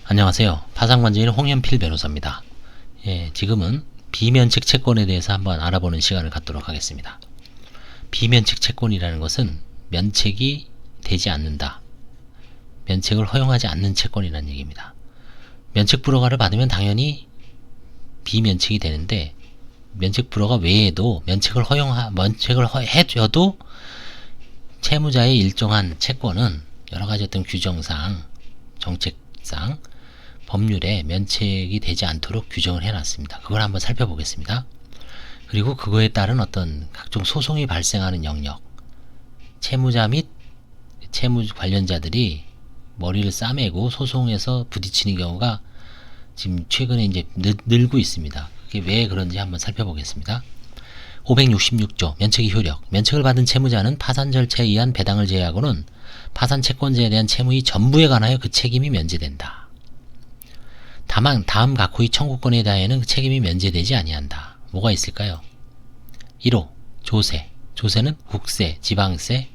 안녕하세요. 파상관제인 홍현필 변호사입니다. 지금은 비면책 채권에 대해서 한번 알아보는 시간을 갖도록 하겠습니다. 비면책 채권이라는 것은 면책이 되지 않는다. 면책을 허용하지 않는 채권이라는 얘기입니다. 면책 불허가를 받으면 당연히 비면책이 되는데, 면책 불허가 외에도 면책을 해줘도 채무자의 일정한 채권은 여러가지 어떤 규정상, 정책상, 법률에 면책이 되지 않도록 규정을 해놨습니다. 그걸 한번 살펴보겠습니다. 그리고 그거에 따른 어떤 각종 소송이 발생하는 영역, 채무자 및 채무 관련자들이 머리를 싸매고 소송에서 부딪히는 경우가 지금 최근에 이제 늘고 있습니다. 그게 왜 그런지 한번 살펴보겠습니다. 566조 면책의 효력. 면책을 받은 채무자는 파산 절차에 의한 배당을 제외하고는 파산 채권자에 대한 채무의 전부에 관하여 그 책임이 면제된다. 다만 다음 각호의 청구권에 대하여는 그 책임이 면제되지 아니한다. 뭐가 있을까요? 1호 조세. 조세는 국세, 지방세,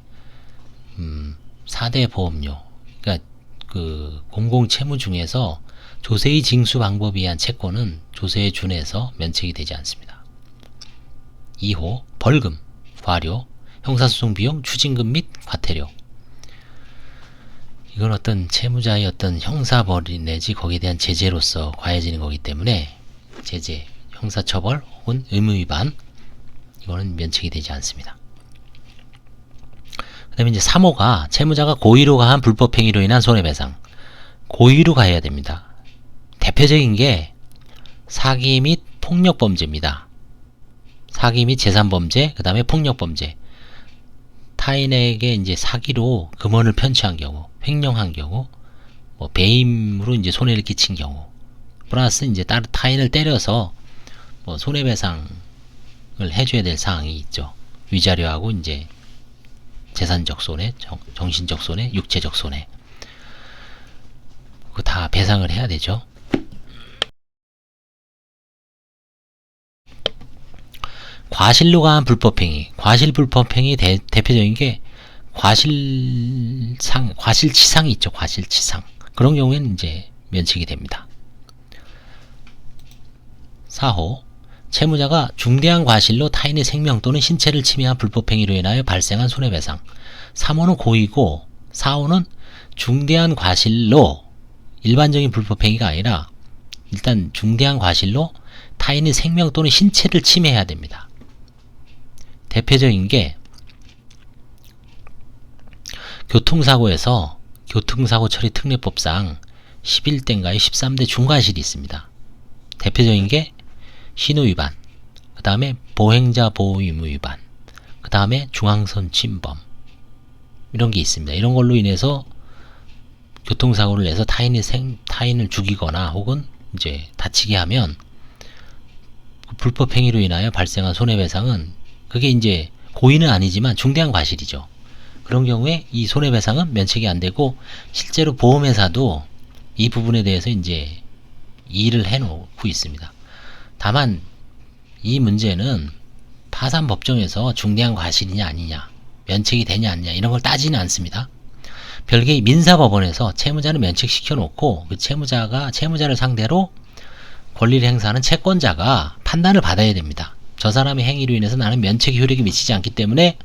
4대 보험료. 그러니까 그 공공채무 중에서 조세의 징수 방법에 의한 채권은 조세에 준해서 면책이 되지 않습니다. 2호 벌금, 과료, 형사소송 비용, 추징금 및 과태료. 이건 어떤 채무자의 어떤 형사벌이 내지 거기에 대한 제재로서 과해지는 거기 때문에 제재, 형사처벌 혹은 의무위반, 이거는 면책이 되지 않습니다. 그 다음에 이제 3호가 채무자가 고의로 가한 불법행위로 인한 손해배상. 고의로 가해야 됩니다. 대표적인 게 사기 및 폭력범죄입니다. 사기 및 재산범죄, 그 다음에 폭력범죄. 타인에게 이제 사기로 금원을 편취한 경우, 횡령한 경우, 배임으로 이제 손해를 끼친 경우, 플러스 이제 타인을 때려서 손해배상을 해줘야 될 사항이 있죠. 위자료하고 이제 재산적 손해, 정신적 손해, 육체적 손해. 그거 다 배상을 해야 되죠. 과실로 가한 불법행위. 과실 불법행위 대표적인 게 과실치상이 있죠. 과실치상. 그런 경우에는 이제 면책이 됩니다. 4호 채무자가 중대한 과실로 타인의 생명 또는 신체를 침해한 불법행위로 인하여 발생한 손해배상. 3호는 고의고 4호는 중대한 과실로, 일반적인 불법행위가 아니라 일단 중대한 과실로 타인의 생명 또는 신체를 침해해야 됩니다. 대표적인 게 교통사고에서 교통사고 처리 특례법상 11대인가요? 13대 중과실이 있습니다. 대표적인 게 신호위반, 그 다음에 보행자 보호 의무 위반, 그 다음에 중앙선 침범, 이런 게 있습니다. 이런 걸로 인해서 교통사고를 내서 타인을 죽이거나 혹은 이제 다치게 하면 불법행위로 인하여 발생한 손해배상은, 그게 이제 고의는 아니지만 중대한 과실이죠. 그런 경우에 이 손해배상은 면책이 안 되고, 실제로 보험회사도 이 부분에 대해서 이제 이의를 해놓고 있습니다. 다만 이 문제는 파산법정에서 중대한 과실이냐 아니냐, 면책이 되냐 아니냐 이런 걸 따지는 않습니다. 별개의 민사법원에서 채무자를 면책시켜 놓고 그 채무자를 상대로 권리를 행사하는 채권자가 판단을 받아야 됩니다. 저 사람의 행위로 인해서 나는 면책의 효력이 미치지 않기 때문에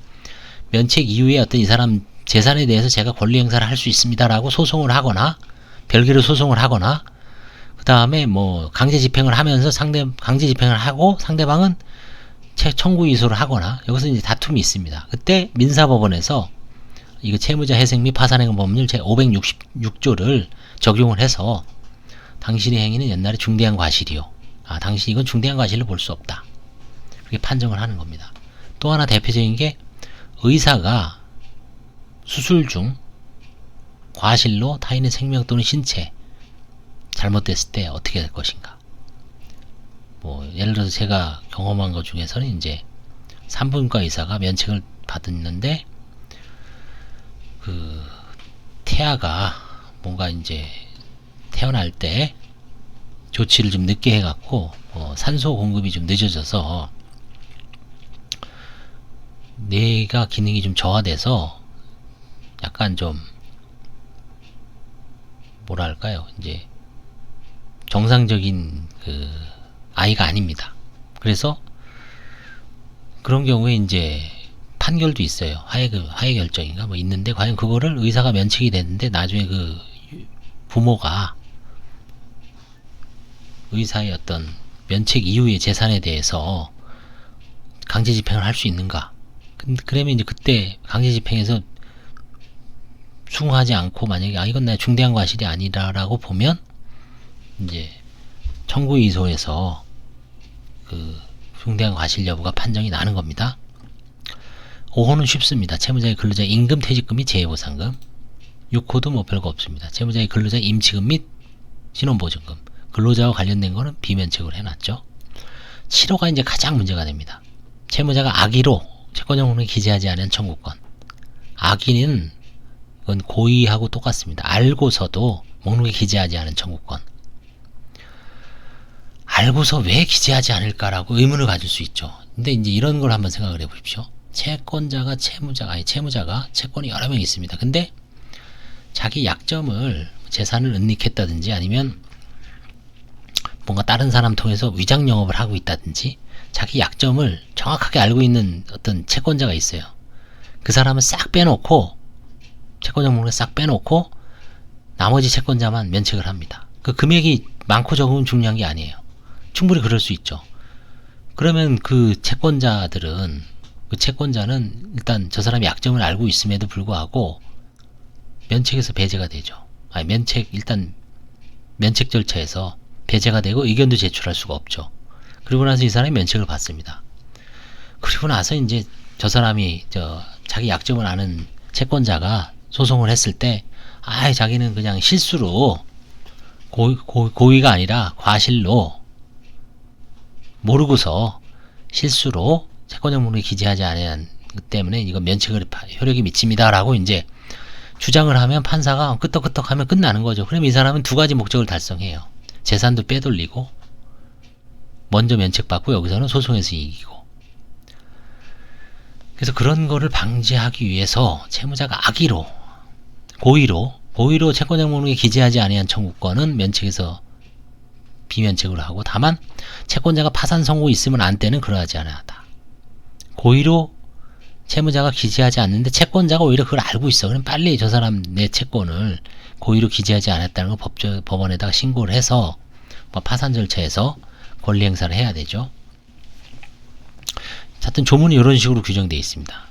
면책 이후에 어떤 이 사람 재산에 대해서 제가 권리 행사를 할 수 있습니다라고 소송을 하거나, 별개로 소송을 하거나, 그 다음에 강제 집행을 하면서 강제 집행을 하고 상대방은 청구 이소를 하거나, 여기서 이제 다툼이 있습니다. 그때 민사법원에서 이거 채무자 회생 및 파산행위 법률 제 566조를 적용을 해서 당신의 행위는 옛날에 중대한 과실이요, 당신 이건 중대한 과실로 볼 수 없다, 그렇게 판정을 하는 겁니다. 또 하나 대표적인 게 의사가 수술 중 과실로 타인의 생명 또는 신체 잘못됐을 때 어떻게 될 것인가. 예를 들어서 제가 경험한 것 중에서는 이제 산부인과 의사가 면책을 받았는데 그 태아가 뭔가 이제 태어날 때 조치를 좀 늦게 해갖고 산소 공급이 좀 늦어져서 뇌가 기능이 좀 저하돼서 약간 좀 뭐랄까요, 이제 정상적인 그 아이가 아닙니다. 그래서 그런 경우에 이제 판결도 있어요. 화해 결정인가 뭐 있는데, 과연 그거를 의사가 면책이 됐는데 나중에 그 부모가 의사의 어떤 면책 이후의 재산에 대해서 강제 집행을 할 수 있는가? 그러면 이제 그때 강제 집행에서 수긍하지 않고, 만약에 이건 내 중대한 과실이 아니라라고 보면 이제 청구이소에서 그 중대한 과실 여부가 판정이 나는 겁니다. 5호는 쉽습니다. 채무자의 근로자 임금 퇴직금 및 재해보상금. 6호도 뭐 별거 없습니다. 채무자의 근로자 임치금 및 신원보증금. 근로자와 관련된 거는 비면책으로 해놨죠. 7호가 이제 가장 문제가 됩니다. 채무자가 악의로 채권형 목록에 기재하지 않은 청구권. 악의는 이건 고의하고 똑같습니다. 알고서도 목록에 기재하지 않은 청구권. 알고서 왜 기재하지 않을까라고 의문을 가질 수 있죠. 근데 이제 이런 걸 한번 생각을 해보십시오. 채권자가 채무자가 채권이 여러 명 있습니다. 근데 자기 약점을, 재산을 은닉했다든지 아니면 뭔가 다른 사람 통해서 위장 영업을 하고 있다든지 자기 약점을 정확하게 알고 있는 어떤 채권자가 있어요. 그 사람은 싹 빼놓고, 채권자 목록에 싹 빼놓고 나머지 채권자만 면책을 합니다. 그 금액이 많고 적으면 중요한 게 아니에요. 충분히 그럴 수 있죠. 그러면 그 채권자는 일단 저 사람이 약점을 알고 있음에도 불구하고 면책에서 배제가 되죠. 일단 면책 절차에서 배제가 되고 의견도 제출할 수가 없죠. 그리고 나서 이 사람이 면책을 받습니다. 그리고 나서 이제 저 사람이 자기 약점을 아는 채권자가 소송을 했을 때, 자기는 그냥 실수로 고의가 아니라 과실로 모르고서 실수로 채권형 목록에 기재하지 않은 것 때문에 이건 면책을 효력이 미칩니다라고 이제 주장을 하면 판사가 끄떡끄떡 하면 끝나는 거죠. 그럼 이 사람은 두 가지 목적을 달성해요. 재산도 빼돌리고 먼저 면책받고 여기서는 소송에서 이기고. 그래서 그런 거를 방지하기 위해서 채무자가 악의로 고의로 채권형 목록에 기재하지 아니한 청구권은 면책에서 비면책으로 하고, 다만 채권자가 파산 선고 있으면 안 때는 그러하지 않았다. 고의로 채무자가 기재하지 않는데 채권자가 오히려 그걸 알고 있어. 그럼 빨리 저 사람 내 채권을 고의로 기재하지 않았다는 걸 법원에다가 신고를 해서 파산 절차에서 권리 행사를 해야 되죠. 하여튼 조문이 이런 식으로 규정되어 있습니다.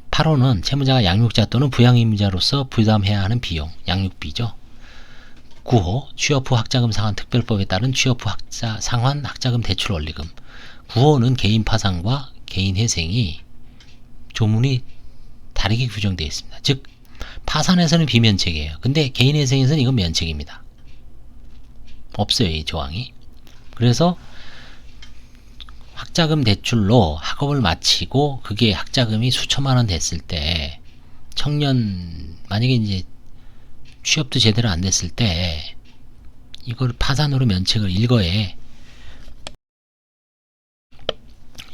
8호는 채무자가 양육자 또는 부양의무자로서 부담해야 하는 비용, 양육비죠. 9호 취업 후 학자금 상환 특별법에 따른 취업 후 상환 학자금 대출 원리금. 9호는 개인 파산과 개인 회생이 조문이 다르게 규정되어 있습니다. 즉 파산에서는 비면책이에요. 근데 개인 회생에서는 이건 면책입니다. 없어요, 이 조항이. 그래서 학자금 대출로 학업을 마치고 그게 학자금이 수천만 원 됐을 때, 청년 만약에 이제 취업도 제대로 안 됐을 때 이걸 파산으로 면책을 일거에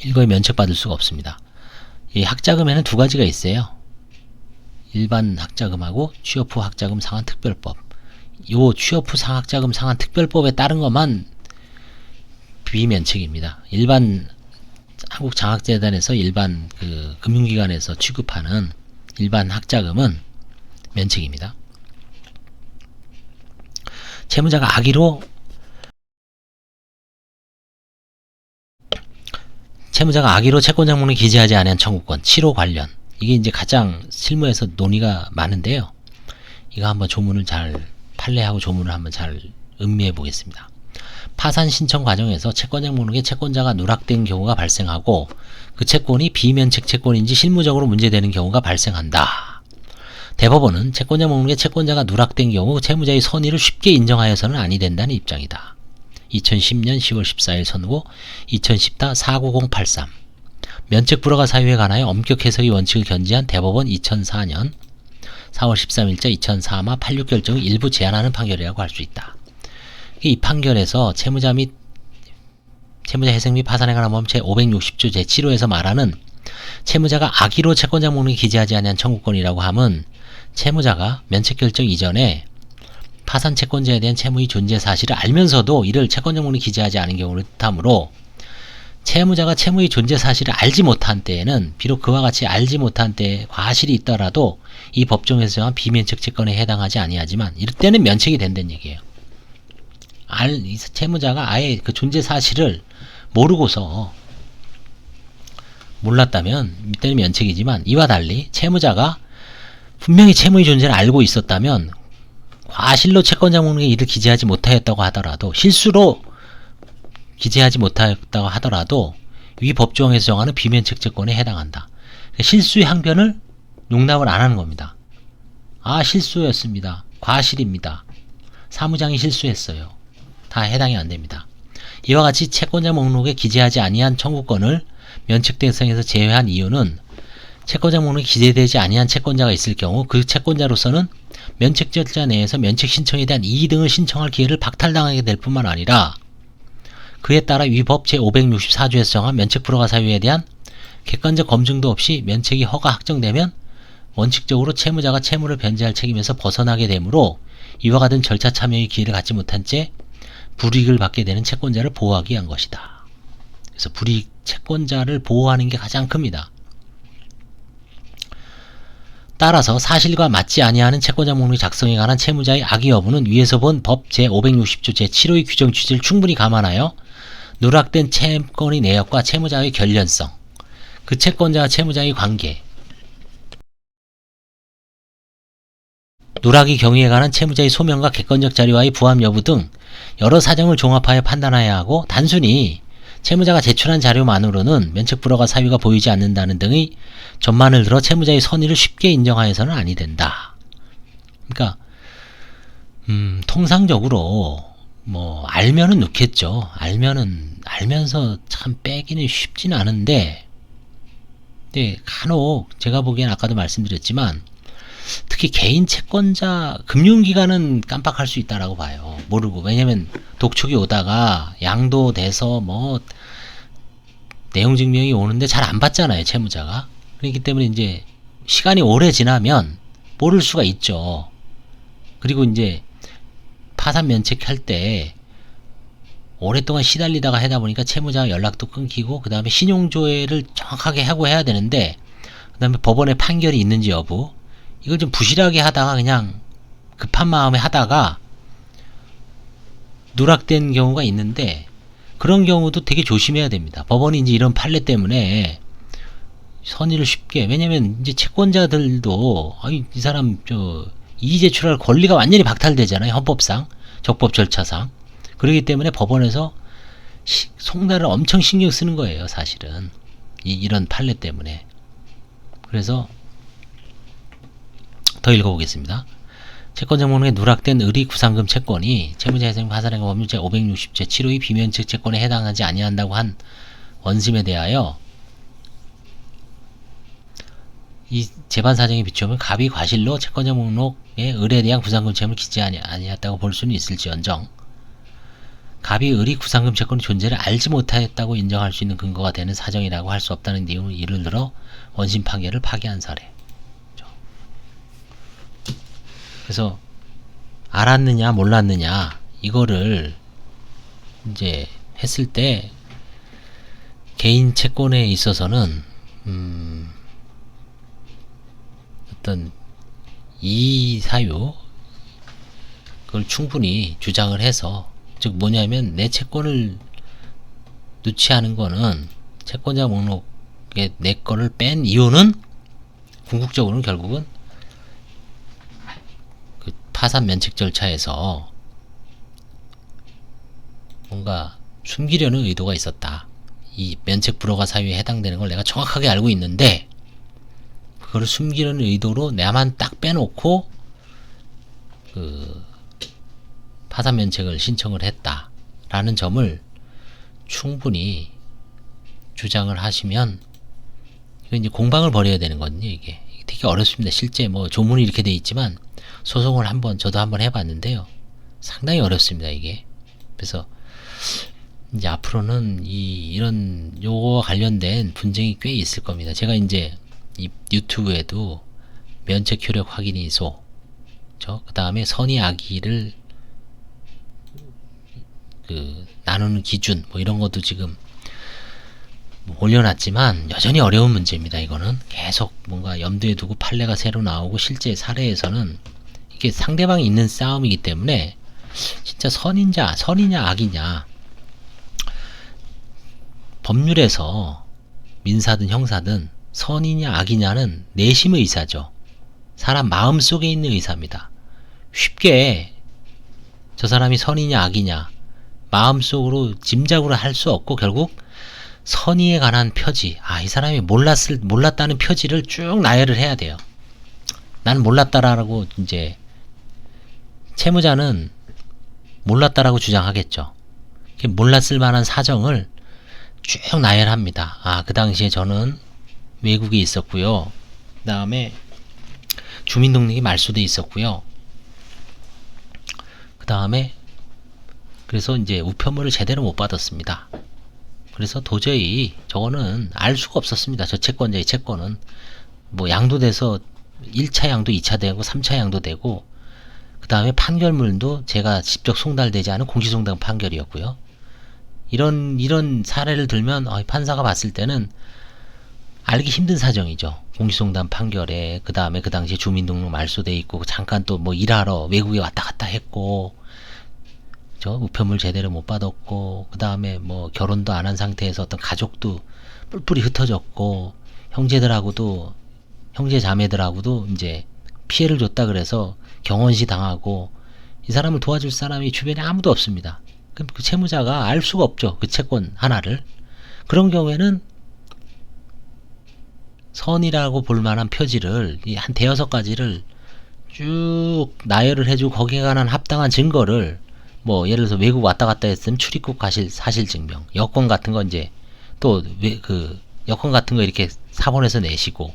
면책받을 수가 없습니다. 이 학자금에는 두 가지가 있어요. 일반 학자금하고 취업 후 학자금 상환 특별법. 요 취업 후 학자금 상환 특별법에 따른 것만 비면책입니다. 일반 한국장학재단에서 일반 그 금융기관에서 취급하는 일반 학자금은 면책입니다. 채무자가 악의로 채권장 목록에 기재하지 않은 청구권 7호 관련, 이게 이제 가장 실무에서 논의가 많은데요. 이거 한번 조문을 잘 판례하고 조문을 한번 잘 음미해 보겠습니다. 파산 신청 과정에서 채권장 목록에 채권자가 누락된 경우가 발생하고 그 채권이 비면책 채권인지 실무적으로 문제되는 경우가 발생한다. 대법원은 채권자 목록에 채권자가 누락된 경우 채무자의 선의를 쉽게 인정하여서는 아니 된다는 입장이다. 2010년 10월 14일 선고 2010-49083 면책 불허가 사유에 관하여 엄격 해석의 원칙을 견지한 대법원 2004년 4월 13일자 2004마 86 결정을 일부 제한하는 판결이라고 할 수 있다. 이 판결에서 채무자 회생 및 파산에 관한 법률 제560조 제7호에서 말하는 채무자가 악의로 채권자 목록에 기재하지 아니한 청구권이라고 함은 채무자가 면책 결정 이전에 파산 채권자에 대한 채무의 존재 사실을 알면서도 이를 채권자 목록에 기재하지 않은 경우를 뜻하므로 채무자가 채무의 존재 사실을 알지 못한 때에는 비록 그와 같이 알지 못한 때에 과실이 있더라도 이 법정에서 정한 비면책 채권에 해당하지 아니하지만 이럴 때는 면책이 된다는 얘기예요. 이 채무자가 아예 그 존재 사실을 모르고서 몰랐다면 이때는 면책이지만 이와 달리 채무자가 분명히 채무의 존재를 알고 있었다면 과실로 채권자 목록에 이를 기재하지 못하였다고 하더라도 실수로 기재하지 못하였다고 하더라도 위 법조항에서 정하는 비면책 채권에 해당한다. 실수의 항변을 용납을 안 하는 겁니다. 아, 실수였습니다. 과실입니다. 사무장이 실수했어요. 다 해당이 안 됩니다. 이와 같이 채권자 목록에 기재하지 아니한 청구권을 면책 대상에서 제외한 이유는 채권자 목록에 기재되지 아니한 채권자가 있을 경우 그 채권자로서는 면책 절차 내에서 면책 신청에 대한 이의 등을 신청할 기회를 박탈당하게 될 뿐만 아니라 그에 따라 위법 제564조에서 정한 면책 불허가 사유에 대한 객관적 검증도 없이 면책이 허가 확정되면 원칙적으로 채무자가 채무를 변제할 책임에서 벗어나게 되므로 이와 같은 절차 참여의 기회를 갖지 못한 채 불이익을 받게 되는 채권자를 보호하기 위한 것이다. 그래서 불이익 채권자를 보호하는 게 가장 큽니다. 따라서 사실과 맞지 아니하는 채권자 목록 작성에 관한 채무자의 악의 여부는 위에서 본 법 제560조 제7호의 규정 취지를 충분히 감안하여 누락된 채권의 내역과 채무자의 결련성, 그 채권자와 채무자의 관계, 누락의 경위에 관한 채무자의 소명과 객관적 자료와의 부합 여부 등 여러 사정을 종합하여 판단해야 하고 단순히 채무자가 제출한 자료만으로는 면책 불허가 사유가 보이지 않는다는 등의 전만을 들어 채무자의 선의를 쉽게 인정하여서는 아니 된다. 그러니까 통상적으로 뭐 알면은 넣겠죠. 알면서 참 빼기는 쉽지는 않은데, 근데 간혹 제가 보기엔 아까도 말씀드렸지만 특히 개인 채권자 금융기관은 깜빡할 수 있다라고 봐요. 모르고. 왜냐면 독촉이 오다가 양도돼서 뭐 내용 증명이 오는데 잘 안 받잖아요, 채무자가. 그렇기 때문에 이제 시간이 오래 지나면 모를 수가 있죠. 그리고 이제 파산 면책할 때 오랫동안 시달리다가 하다 보니까 채무자와 연락도 끊기고 그 다음에 신용조회를 정확하게 하고 해야 되는데 그 다음에 법원의 판결이 있는지 여부 이걸 좀 부실하게 하다가 그냥 급한 마음에 하다가 누락된 경우가 있는데 그런 경우도 되게 조심해야 됩니다. 법원이 이제 이런 판례 때문에 선의를 쉽게, 왜냐면 이제 채권자들도 이 사람 이의 제출할 권리가 완전히 박탈되잖아요. 헌법상, 적법 절차상. 그렇기 때문에 법원에서 송달을 엄청 신경 쓰는 거예요, 사실은. 이런 판례 때문에. 그래서 더 읽어보겠습니다. 채권자 목록에 누락된 의리 구상금 채권이 채무자회생 파산행위 법률 제560 제7호의 비면책 채권에 해당하지 아니한다고 한 원심에 대하여 이 재반 사정에 비추면 갑이 과실로 채권자 목록에 의뢰에 대한 구상금 채무를 기재하지 아니했다고 볼 수는 있을지언정 갑이 의리 구상금 채권의 존재를 알지 못하였다고 인정할 수 있는 근거가 되는 사정이라고 할 수 없다는 내용을 예를 들어 원심 판결을 파기한 사례. 그래서 알았느냐 몰랐느냐 이거를 이제 했을 때 개인 채권에 있어서는 어떤 이 사유 그걸 충분히 주장을 해서, 즉 뭐냐면 내 채권을 누치하는 거는 채권자 목록에 내 거를 뺀 이유는 궁극적으로는 결국은 그 파산 면책 절차에서 뭔가 숨기려는 의도가 있었다. 이 면책 불허가 사유에 해당되는 걸 내가 정확하게 알고 있는데 그거를 숨기려는 의도로 나만 딱 빼놓고 그 파산 면책을 신청을 했다라는 점을 충분히 주장을 하시면 이거 이제 공방을 벌여야 되는 거거든요. 이게 되게 어렵습니다. 실제 뭐 조문이 이렇게 돼 있지만 소송을 저도 한번 해봤는데요. 상당히 어렵습니다. 이게. 그래서 이제 앞으로는 이런 요거와 관련된 분쟁이 꽤 있을 겁니다. 제가 이제 이 유튜브에도 면책 효력 확인이소, 그 다음에 선의 악의를 그 나누는 기준 뭐 이런 것도 지금 뭐 올려놨지만 여전히 어려운 문제입니다. 이거는 계속 뭔가 염두에 두고 판례가 새로 나오고 실제 사례에서는 이게 상대방이 있는 싸움이기 때문에 진짜 선이냐 악이냐, 법률에서 민사든 형사든 선이냐 악이냐는 내심의 의사죠. 사람 마음속에 있는 의사입니다. 쉽게 저 사람이 선이냐 악이냐 마음속으로 짐작으로 할 수 없고, 결국 선의에 관한 표지, 이 사람이 몰랐다는 표지를 쭉 나열을 해야 돼요. 난 몰랐다라고, 이제 채무자는 몰랐다라고 주장하겠죠. 몰랐을 만한 사정을 쭉 나열합니다. 그 당시에 저는 외국에 있었고요. 그 다음에 주민등록이 말소돼 있었고요. 그 다음에 그래서 이제 우편물을 제대로 못 받았습니다. 그래서 도저히 저거는 알 수가 없었습니다. 저 채권자의 채권은 뭐 양도돼서 1차 양도 2차 되고 3차 양도 되고, 그 다음에 판결문도 제가 직접 송달되지 않은 공시송달 판결이었고요. 이런 사례를 들면 판사가 봤을 때는 알기 힘든 사정이죠. 공시송달 판결에 그 다음에 그 당시에 주민등록 말소돼 있고, 잠깐 또 뭐 일하러 외국에 왔다 갔다 했고, 우편물 제대로 못 받았고, 그 다음에 뭐 결혼도 안 한 상태에서 어떤 가족도 뿔뿔이 흩어졌고, 형제 자매들하고도 이제 피해를 줬다 그래서 경원시 당하고, 이 사람을 도와줄 사람이 주변에 아무도 없습니다. 그럼 그 채무자가 알 수가 없죠. 그 채권 하나를. 그런 경우에는 선이라고 볼 만한 표지를 한 대여섯 가지를 쭉 나열을 해주고, 거기에 관한 합당한 증거를, 뭐 예를 들어서 외국 왔다 갔다 했으면 출입국 사실 증명, 여권 같은 거 이제 또 여권 같은 거 이렇게 사본에서 내시고,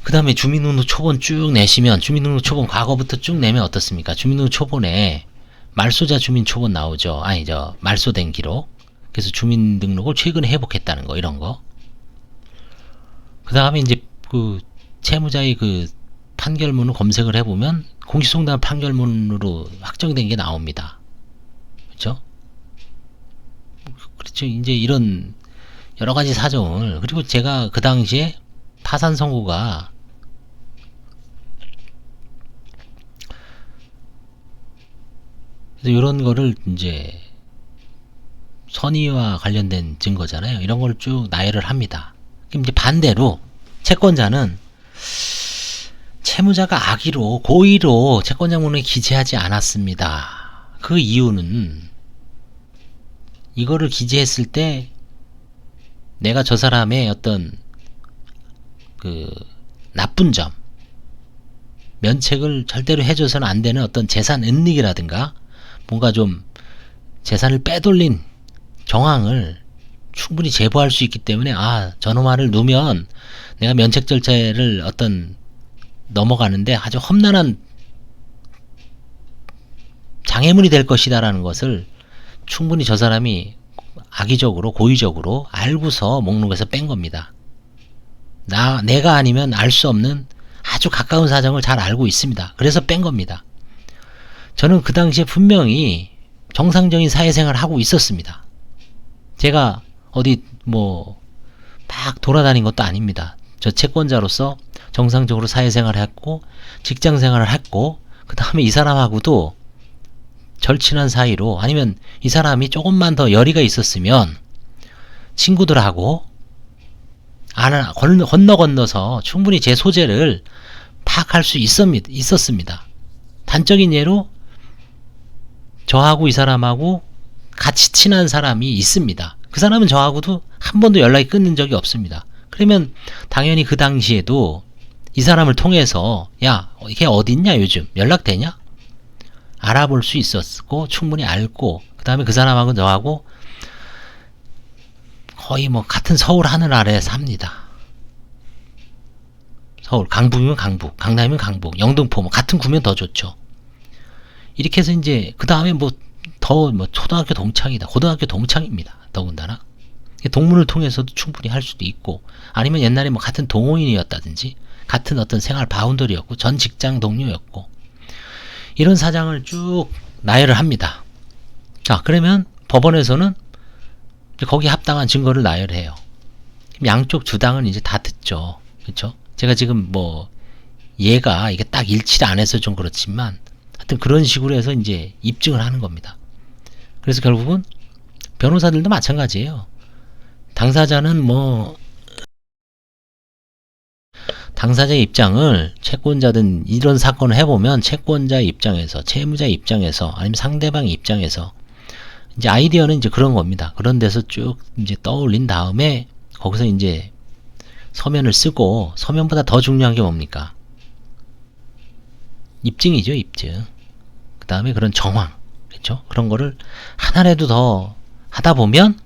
그 다음에 주민등록 초본 쭉 내시면, 주민등록 초본 과거부터 쭉 내면 어떻습니까? 주민등록 초본에 말소자 주민 초본 나오죠. 말소된 기록. 그래서 주민등록을 최근에 회복했다는 거, 이런 거. 그 다음에 이제 그 채무자의 그 판결문을 검색을 해보면 공시송달 판결문으로 확정된 게 나옵니다. 그렇죠? 그렇죠. 이제 이런 여러 가지 사정을, 그리고 제가 그 당시에 파산 선고가 그래서 이런 거를 이제 선의와 관련된 증거잖아요. 이런 걸 쭉 나열을 합니다. 그럼 이제 반대로 채권자는 채무자가 악의로 고의로 채권자문에 기재하지 않았습니다. 그 이유는 이거를 기재했을 때 내가 저 사람의 어떤 그 나쁜 점, 면책을 절대로 해줘서는 안 되는 어떤 재산 은닉이라든가 뭔가 좀 재산을 빼돌린 정황을 충분히 제보할 수 있기 때문에, 저놈아를 누면 내가 면책 절차를 넘어가는데 아주 험난한 장애물이 될 것이다 라는 것을 충분히 저 사람이 악의적으로 고의적으로 알고서 목록에서 뺀 겁니다. 내가 아니면 알 수 없는 아주 가까운 사정을 잘 알고 있습니다. 그래서 뺀 겁니다. 저는 그 당시에 분명히 정상적인 사회생활을 하고 있었습니다. 제가 어디 뭐 막 돌아다닌 것도 아닙니다. 저 채권자로서 정상적으로 사회생활을 했고 직장생활을 했고, 그 다음에 이 사람하고도 절친한 사이로, 아니면 이 사람이 조금만 더 열의가 있었으면 친구들하고 건너서 충분히 제 소재를 파악할 수 있었습니다. 단적인 예로 저하고 이 사람하고 같이 친한 사람이 있습니다. 그 사람은 저하고도 한 번도 연락이 끊는 적이 없습니다. 그러면 당연히 그 당시에도 이 사람을 통해서 야, 이게 어딨냐 요즘 연락되냐? 알아볼 수 있었고 충분히 알고, 그 다음에 그 사람하고 저하고 거의 뭐 같은 서울 하늘 아래 삽니다. 서울, 강북이면 강북, 강남이면 강북, 영등포 뭐 같은 구면 더 좋죠. 이렇게 해서 이제 그 다음에 초등학교 동창이다, 고등학교 동창입니다. 더군다나 동문을 통해서도 충분히 할 수도 있고, 아니면 옛날에 뭐 같은 동호인이었다든지 같은 어떤 생활 바운더리였고 전 직장 동료였고, 이런 사장을 쭉 나열을 합니다. 자, 그러면 법원에서는 거기에 합당한 증거를 나열해요. 양쪽 주당은 이제 다 듣죠. 그렇죠? 제가 지금 뭐 얘가 이게 딱 일치를 안 해서 좀 그렇지만 하여튼 그런 식으로 해서 이제 입증을 하는 겁니다. 그래서 결국은 변호사들도 마찬가지예요. 당사자는 뭐 당사자의 입장을 채권자든 이런 사건을 해보면 채권자의 입장에서, 채무자의 입장에서, 아니면 상대방의 입장에서 이제 아이디어는 이제 그런 겁니다. 그런 데서 쭉 이제 떠올린 다음에 거기서 이제 서면을 쓰고, 서면보다 더 중요한 게 뭡니까? 입증이죠, 입증. 그 다음에 그런 정황, 그렇죠? 그런 거를 하나라도 더 하다 보면,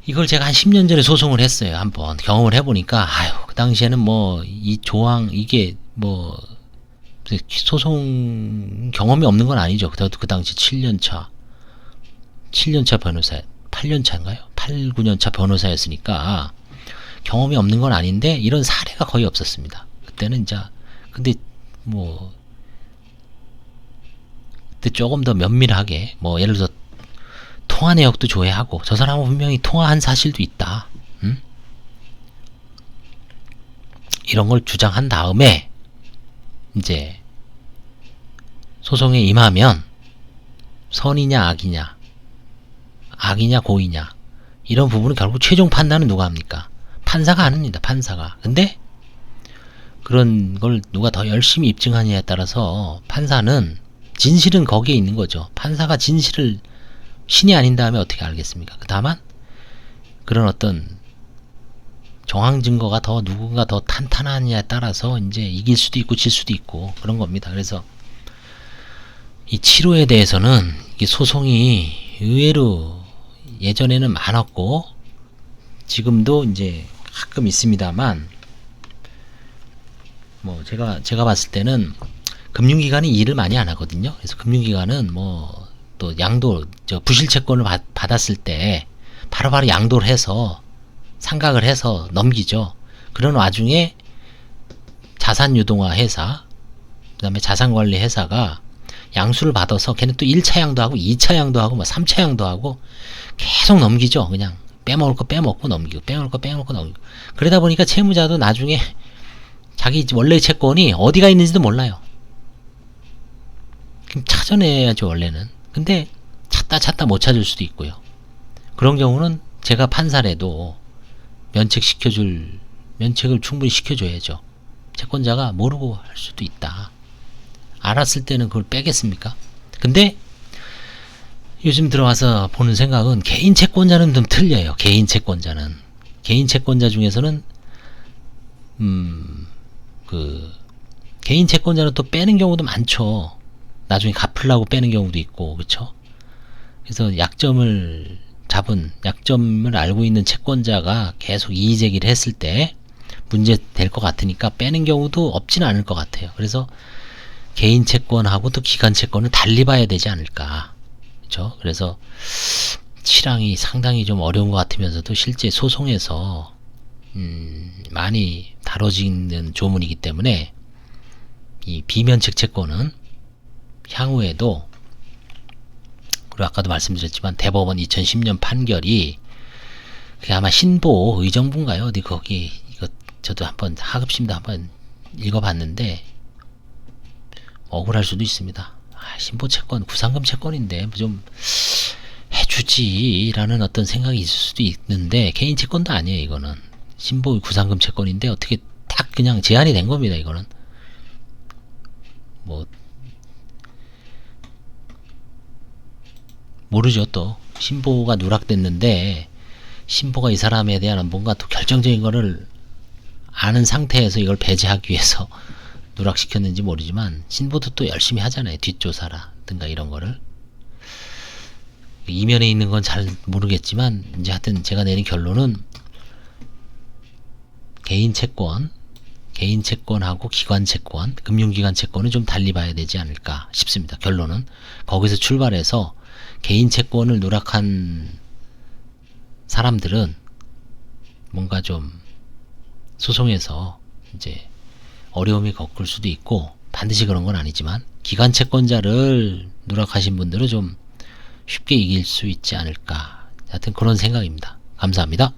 이걸 제가 한 10년 전에 소송을 했어요. 한번 경험을 해보니까, 아유, 그 당시에는 뭐 이 조항 이게 뭐 소송 경험이 없는 건 아니죠. 그 당시 7년차 변호사, 8년차인가요? 8, 9년차 변호사였으니까 경험이 없는 건 아닌데 이런 사례가 거의 없었습니다. 그때는 이제 근데 뭐 그때 조금 더 면밀하게 뭐 예를 들어 통화 내역도 조회하고 저 사람은 분명히 통화한 사실도 있다. 이런 걸 주장한 다음에 이제 소송에 임하면 선이냐 악이냐, 악이냐 고의냐 이런 부분은 결국 최종 판단은 누가 합니까? 판사가 합니다. 판사가. 근데 그런 걸 누가 더 열심히 입증하느냐에 따라서 판사는 진실은 거기에 있는 거죠. 판사가 진실을 신이 아닌 다음에 어떻게 알겠습니까? 다만 그런 어떤 정황 증거가 더 누군가 더 탄탄하냐에 따라서 이제 이길 수도 있고 질 수도 있고 그런 겁니다. 그래서 이 치료에 대해서는 이게 소송이 의외로 예전에는 많았고 지금도 이제 가끔 있습니다만 뭐 제가 봤을 때는 금융기관이 일을 많이 안 하거든요. 그래서 금융기관은 뭐 또 양도 부실채권을 받았을 때 바로바로 양도를 해서 상각을 해서 넘기죠. 그런 와중에 자산유동화 회사, 그 다음에 자산관리 회사가 양수를 받아서 걔는 또 1차 양도 하고 2차 양도 하고 뭐 3차 양도 하고 계속 넘기죠. 그냥 빼먹을 거 빼먹고 넘기고 빼먹을 거 빼먹고 넘기고. 그러다 보니까 채무자도 나중에 자기 원래의 채권이 어디가 있는지도 몰라요. 그럼 찾아내야죠 원래는. 근데 찾다 못 찾을 수도 있고요. 그런 경우는 제가 판사라도 면책을 충분히 시켜줘야죠. 채권자가 모르고 할 수도 있다. 알았을 때는 그걸 빼겠습니까? 근데 요즘 들어와서 보는 생각은 개인 채권자는 좀 틀려요. 개인 채권자 중에서는 개인 채권자는 또 빼는 경우도 많죠. 나중에 갚으려고 빼는 경우도 있고, 그렇죠? 그래서 약점을 알고 있는 채권자가 계속 이의제기를 했을 때 문제 될 것 같으니까 빼는 경우도 없지는 않을 것 같아요. 그래서 개인 채권하고 또 기관 채권을 달리 봐야 되지 않을까. 그렇죠? 그래서 실황이 상당히 좀 어려운 것 같으면서도 실제 소송에서 많이 다뤄지는 조문이기 때문에 이 비면책 채권은 향후에도 그리고 아까도 말씀드렸지만 대법원 2010년 판결이 그게 아마 신보 의정부인가요? 어디 거기 이거 저도 한번 하급심도 한번 읽어봤는데 억울할 수도 있습니다. 신보 채권 구상금 채권인데 좀 해주지라는 어떤 생각이 있을 수도 있는데 개인 채권도 아니에요. 이거는 신보 구상금 채권인데 어떻게 딱 그냥 제한이 된 겁니다. 이거는 뭐 모르죠. 또 신보가 누락됐는데 신보가 이 사람에 대한 뭔가 또 결정적인 거를 아는 상태에서 이걸 배제하기 위해서 누락시켰는지 모르지만 신보도 또 열심히 하잖아요. 뒷조사라든가 이런 거를. 이면에 있는 건 잘 모르겠지만 이제 하여튼 제가 내린 결론은 개인 채권하고 기관 채권, 금융기관 채권은 좀 달리 봐야 되지 않을까 싶습니다. 결론은 거기서 출발해서 개인 채권을 누락한 사람들은 뭔가 좀 소송에서 이제 어려움이 겪을 수도 있고 반드시 그런 건 아니지만 기관 채권자를 누락하신 분들은 좀 쉽게 이길 수 있지 않을까. 하여튼 그런 생각입니다. 감사합니다.